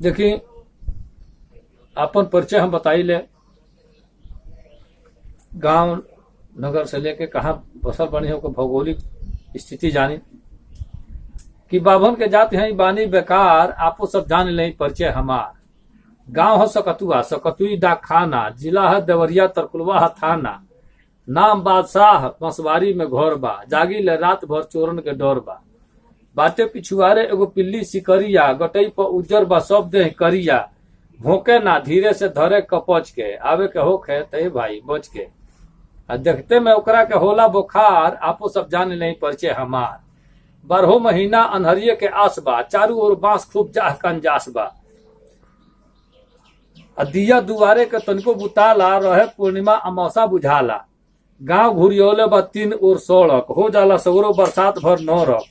देखिए, अपन परिचय हम बताई ले, गांव नगर से लेके कहाँ बसल बनी हो, भौगोलिक स्थिति जानी कि बाभन के जाति हैं बानी बेकार, आपो सब जान ले परिचय हमार। गांव हो सकतुआ, सकतुई डाक खाना, जिला है देवरिया, तरकुलवा है थाना, नाम बादशाह, बंसवारी में घोर बा, जागी ले रात भर चोरन के डोर बा। बाटे पिछुआरे एगो पिल्ली सिकरिया, गटई पर उज्जर बा सब देह करिया, भोंके ना धीरे से धरे कपच के, आवे के होखे तय भाई बच के। देखते में ओकरा के होला बुखार, आपो सब जान ले परिचय हमार। 12 महीना अनहरिये के आस बा, चारू ओर बांस खूब जाह कंजास बा। दिया दुआरे के तनिको बुताला, रहे पूर्णिमा अमावसा बुझाला। गांव घुरियोले बा 3 ओर सड़क, हो जाला सगरो बरसात भर नौरक।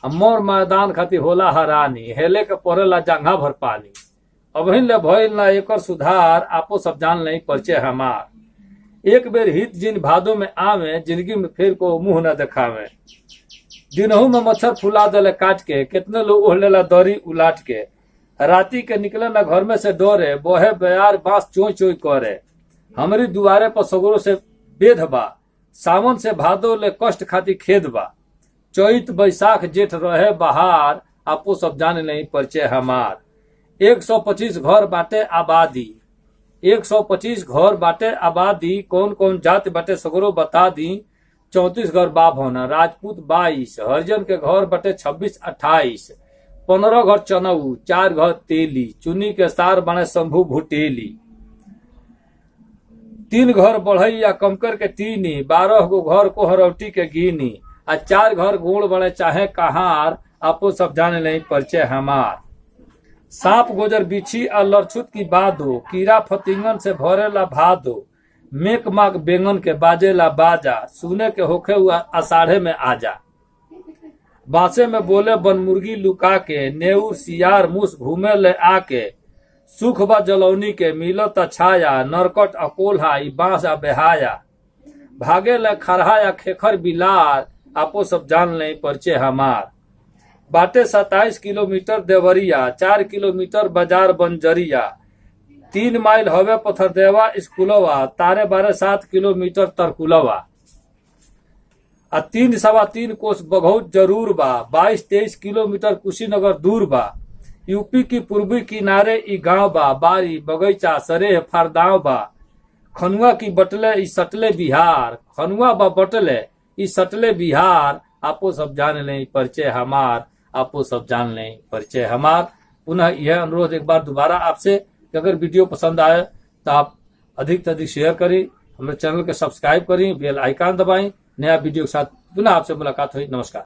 मोर मैदान खातिर होला हरानी, हेले के पड़ेला जंघा भर पानी। अबहिन ले भइल ना एकर सुधार, आपो सब जान ले परिचय हमार। एक बेर हित जिन भादो में आवे, जिंदगी में फिर को मुंह न दिखावे। दिनहू में मच्छर फुला देले काट के, कितने लोग ओढ़लेला दरी उलाट के। राती के निकले ना घर में से डोरे, बोहे बयार बांस चोई चोई करे। हमरी दुआरे पर सगरो से बेध बा, सावन से भादो ले कष्ट खाती खेद बा। चैत बैसाख जेठ रहे बहार, आपो सब जान नहीं परिचय हमार। 125 घर बाटे आबादी, 125 घर बाटे आबादी, कौन कौन जाति बाटे सगरो बता दी। 34 घर बाभन, राजपूत 22, हरिजन के घर बाटे 26-28, 15 घर चनऊ, 4 घर तेली, चुनी के सार बने शंभू भुटेली। 3 घर बढ़ैया कमकर के तीनी, 12 गो घर कोहरौटी के गिनी, 4 घर गोड़ बने चाहे कहार, आपो सब जाने नहीं परिचय हमार। सांप गोजर बिछी और लड़छुत की बादो, कीड़ा फतिंगन से भरेला भादो, मेक माक बेंगन के बाजेला बाजा, सुने के होखे हुआ आषाढ़े में आजा। बांसे में बोले बनमुर्गी लुका के, नेऊर सियार मूस घूमे ले आके, सुख बा जलौनी के मिलत छाया, नरकट अकोल्हा ई बांस आ बेहाया। भागे ले खरहा या खेखर बिलार, आपो सब जान ले परिचय हमार। बाटे 27 किलोमीटर देवरिया, 4 किलोमीटर बाजार बंजरिया, 3 माइल हवे पथरदेवा स्कूलवा, तारे बारे 7 किलोमीटर तरकुलवा। 3 सवा 3 कोस बघौत जरूर बा, 22-23 किलोमीटर कुशीनगर दूर बा। यूपी की पूर्वी किनारे ई गांव बा, बारी बगैचा सरेह फारदाव बा। खनुआ की बटले ई सटले बिहार, खनुआ बा बटले ई सटले बिहार, आपो सब जान ले परिचय हमार। आपको सब जान लें परिचय हमार। पुनः यह अनुरोध एक बार दोबारा आपसे कि अगर वीडियो पसंद आए तो आप अधिक से अधिक शेयर करें, हमारे चैनल को सब्सक्राइब करें, बेल आइकन दबाएं। नया वीडियो के साथ पुनः आपसे मुलाकात हुई। नमस्कार।